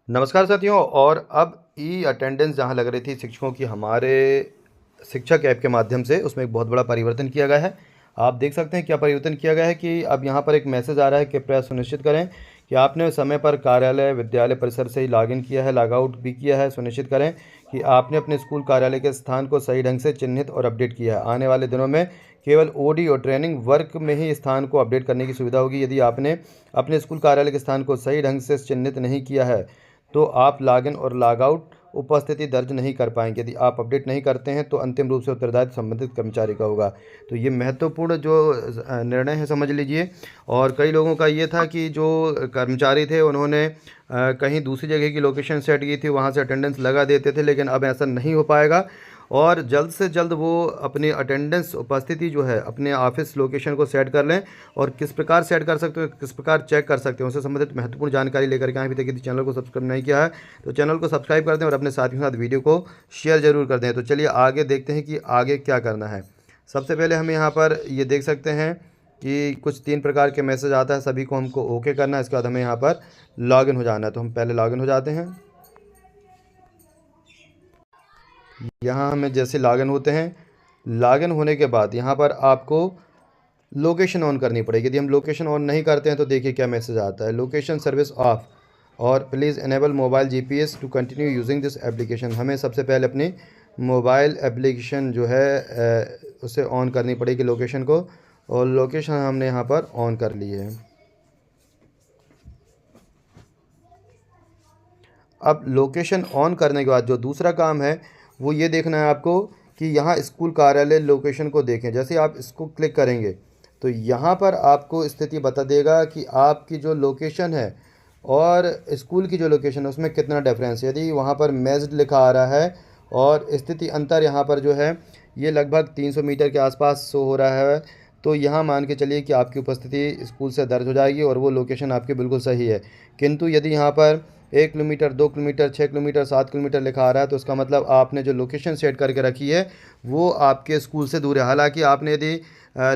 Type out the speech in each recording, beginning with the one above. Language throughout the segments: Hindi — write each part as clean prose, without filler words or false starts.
नमस्कार साथियों। और अब ई अटेंडेंस जहाँ लग रही थी शिक्षकों की हमारे शिक्षक ऐप के माध्यम से, उसमें एक बहुत बड़ा परिवर्तन किया गया है। आप देख सकते हैं क्या परिवर्तन किया गया है कि अब यहाँ पर एक मैसेज आ रहा है कि कृपया सुनिश्चित करें कि आपने समय पर कार्यालय विद्यालय परिसर से ही लॉगिन किया है, लॉग आउट भी किया है। सुनिश्चित करें कि आपने अपने स्कूल कार्यालय के स्थान को सही ढंग से चिन्हित और अपडेट किया है। आने वाले दिनों में केवल ओडी और ट्रेनिंग वर्क में ही स्थान को अपडेट करने की सुविधा होगी। यदि आपने अपने स्कूल कार्यालय के स्थान को सही ढंग से चिन्हित नहीं किया है तो आप लॉगिन और लॉग आउट उपस्थिति दर्ज नहीं कर पाएंगे। यदि आप अपडेट नहीं करते हैं तो अंतिम रूप से उत्तरदायित्व संबंधित कर्मचारी का होगा। तो ये महत्वपूर्ण जो निर्णय है, समझ लीजिए। और कई लोगों का ये था कि जो कर्मचारी थे उन्होंने कहीं दूसरी जगह की लोकेशन सेट की थी, वहाँ से अटेंडेंस लगा देते थे, लेकिन अब ऐसा नहीं हो पाएगा। और जल्द से जल्द वो अपनी अटेंडेंस उपस्थिति जो है अपने ऑफिस लोकेशन को सेट कर लें। और किस प्रकार सेट कर सकते हो, किस प्रकार चेक कर सकते हो, उससे संबंधित महत्वपूर्ण जानकारी लेकर के आए। अभी तक यदि चैनल को सब्सक्राइब नहीं किया है तो चैनल को सब्सक्राइब कर दें और अपने साथियों के साथ वीडियो को शेयर जरूर कर दें। तो चलिए आगे देखते हैं कि आगे क्या करना है। सबसे पहले हम यहाँ पर ये देख सकते हैं कि कुछ 3 प्रकार के मैसेज आता है, सभी को हमको ओके करना है। इसके बाद हमें यहाँ पर लॉगिन हो जाना है। तो हम पहले लॉगिन हो जाते हैं। यहाँ हमें जैसे लॉगिन होते हैं, लॉगिन होने के बाद यहाँ पर आपको लोकेशन ऑन करनी पड़ेगी। यदि हम लोकेशन ऑन नहीं करते हैं तो देखिए क्या मैसेज आता है, लोकेशन सर्विस ऑफ और please enable mobile GPS to continue using this application. हमें सबसे पहले अपनी मोबाइल एप्लीकेशन जो है उसे ऑन करनी पड़ेगी, लोकेशन को। और लोकेशन हमने यहाँ पर ऑन कर ली है। अब लोकेशन ऑन करने के बाद जो दूसरा काम है वो ये देखना है आपको कि यहाँ स्कूल कार्यालय लोकेशन को देखें। जैसे आप इसको क्लिक करेंगे तो यहाँ पर आपको स्थिति बता देगा कि आपकी जो लोकेशन है और स्कूल की जो लोकेशन है उसमें कितना डिफरेंस है। यदि वहाँ पर मैच्ड लिखा आ रहा है और स्थिति अंतर यहाँ पर जो है ये लगभग 300 मीटर के आसपास शो हो रहा है, तो यहाँ मान के चलिए कि आपकी उपस्थिति स्कूल से दर्ज हो जाएगी और वो लोकेशन आपकी बिल्कुल सही है। किंतु यदि यहाँ पर 1 किलोमीटर, 2 किलोमीटर, 6 किलोमीटर, 7 किलोमीटर लिखा आ रहा है तो इसका मतलब आपने जो लोकेशन सेट करके रखी है वो आपके स्कूल से दूर है। हालांकि आपने यदि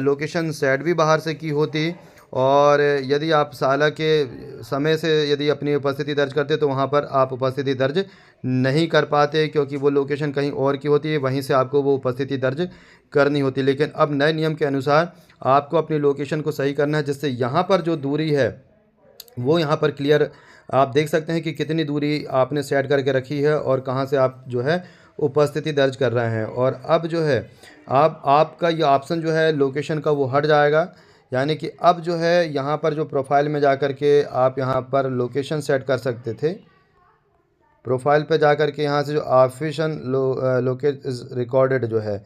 लोकेशन सेट भी बाहर से की होती और यदि आप साला के समय से यदि अपनी उपस्थिति दर्ज करते तो वहाँ पर आप उपस्थिति दर्ज नहीं कर पाते, क्योंकि वो लोकेशन कहीं और की होती है, वहीं से आपको वो उपस्थिति दर्ज करनी होती है। लेकिन अब नए नियम के अनुसार आपको अपनी लोकेशन को सही करना है, जिससे यहाँ पर जो दूरी है वो यहाँ पर क्लियर आप देख सकते हैं कि कितनी दूरी आपने सेट करके रखी है और कहाँ से आप जो है उपस्थिति दर्ज कर रहे हैं। और अब जो है आपका ये ऑप्शन जो है लोकेशन का वो हट जाएगा। यानी कि अब जो है यहाँ पर जो प्रोफाइल में जा कर के आप यहाँ पर लोकेशन सेट कर सकते थे। प्रोफाइल पे जा कर के यहाँ से जो ऑफिशन लोकेट इज़ रिकॉर्डेड जो है,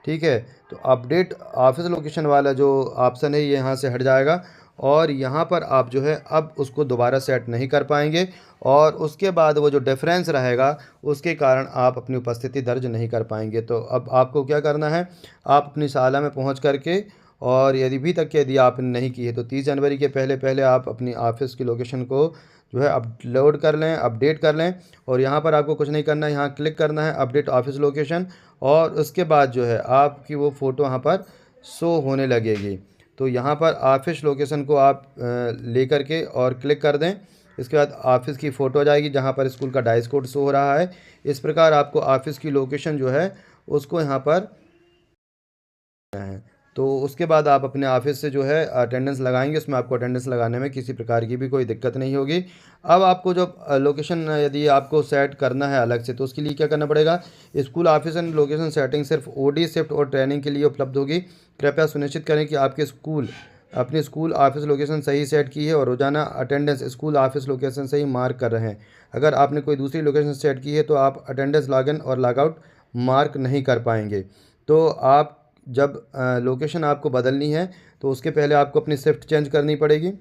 ठीक है, तो अपडेट ऑफिस लोकेशन वाला जो ऑप्शन है ये यहाँ से हट जाएगा। और यहाँ पर आप जो है अब उसको दोबारा सेट नहीं कर पाएंगे और उसके बाद वो जो डिफरेंस रहेगा उसके कारण आप अपनी उपस्थिति दर्ज नहीं कर पाएंगे। तो अब आपको क्या करना है, आप अपनी शाला में पहुँच करके, और यदि भी तक यदि आपने नहीं की है तो 30 जनवरी के पहले पहले आप अपनी ऑफिस की लोकेशन को जो है अपलोड कर लें, अपडेट कर लें। और यहाँ पर आपको कुछ नहीं करना है, यहाँ क्लिक करना है अपडेट ऑफिस लोकेशन, और उसके बाद जो है आपकी वो फ़ोटो यहाँ पर शो होने लगेगी। तो यहाँ पर ऑफिस लोकेशन को आप ले कर के और क्लिक कर दें। इसके बाद ऑफिस की फ़ोटो आ जाएगी जहाँ पर स्कूल का डाइस कोड शो हो रहा है। इस प्रकार आपको ऑफिस की लोकेशन जो है उसको यहाँ पर है। तो उसके बाद आप अपने ऑफिस से जो है अटेंडेंस लगाएंगे, उसमें आपको अटेंडेंस लगाने में किसी प्रकार की भी कोई दिक्कत नहीं होगी। अब आपको जो लोकेशन यदि आपको सेट करना है अलग से तो उसके लिए क्या करना पड़ेगा, school office and location setting सिर्फ ओडी शिफ्ट और ट्रेनिंग के लिए उपलब्ध होगी। कृपया सुनिश्चित करें कि आपके स्कूल अपनी स्कूल ऑफिस लोकेशन सही सेट की है और रोजाना अटेंडेंस स्कूल ऑफिस लोकेशन से ही मार्क कर रहे हैं। अगर आपने कोई दूसरी लोकेशन सेट की है तो आप अटेंडेंस लॉगिन और लॉगआउट मार्क नहीं कर पाएंगे। तो आप जब लोकेशन आपको बदलनी है तो उसके पहले आपको अपनी शिफ्ट चेंज करनी पड़ेगी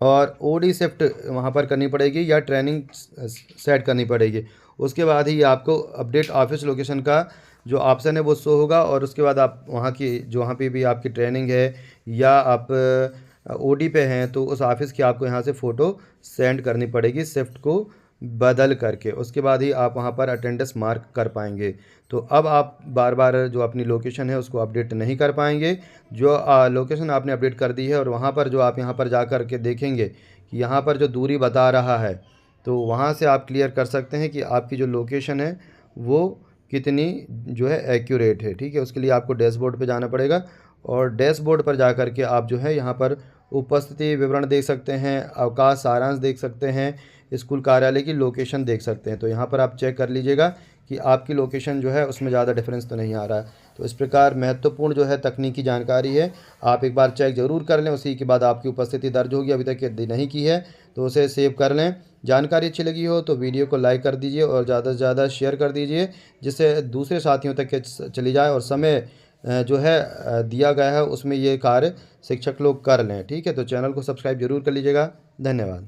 और ओडी शिफ्ट वहाँ पर करनी पड़ेगी या ट्रेनिंग सेट करनी पड़ेगी। उसके बाद ही आपको अपडेट ऑफिस लोकेशन का जो ऑप्शन है वो शो होगा और उसके बाद आप वहाँ की जो वहाँ पे भी आपकी ट्रेनिंग है या आप ओडी पे हैं तो उस ऑफिस की आपको यहाँ से फ़ोटो सेंड करनी पड़ेगी शिफ्ट को बदल करके। उसके बाद ही आप वहाँ पर अटेंडेंस मार्क कर पाएंगे। तो अब आप बार बार जो अपनी लोकेशन है उसको अपडेट नहीं कर पाएंगे। जो लोकेशन आपने अपडेट कर दी है और वहाँ पर जो आप यहाँ पर जा कर के देखेंगे कि यहाँ पर जो दूरी बता रहा है तो वहाँ से आप क्लियर कर सकते हैं कि आपकी जो लोकेशन है वो कितनी जो है एक्यूरेट है। ठीक है, उसके लिए आपको डैशबोर्ड पे जाना पड़ेगा और डैशबोर्ड पर जा कर के आप जो है यहाँ पर उपस्थिति विवरण देख सकते हैं, अवकाश सारांश देख सकते हैं, स्कूल कार्यालय की लोकेशन देख सकते हैं। तो यहाँ पर आप चेक कर लीजिएगा कि आपकी लोकेशन जो है उसमें ज़्यादा डिफरेंस तो नहीं आ रहा है। तो इस प्रकार महत्वपूर्ण जो है तकनीकी जानकारी है, आप एक बार चेक ज़रूर कर लें। उसी के बाद आपकी उपस्थिति दर्ज होगी, अभी तक यदि नहीं की है तो उसे सेव कर लें। जानकारी अच्छी लगी हो तो वीडियो को लाइक कर दीजिए और ज़्यादा से ज़्यादा शेयर कर दीजिए, जिससे दूसरे साथियों तक चली जाए और समय जो है दिया गया है उसमें ये कार्य शिक्षक लोग कर लें। ठीक है, तो चैनल को सब्सक्राइब जरूर कर लीजिएगा। धन्यवाद।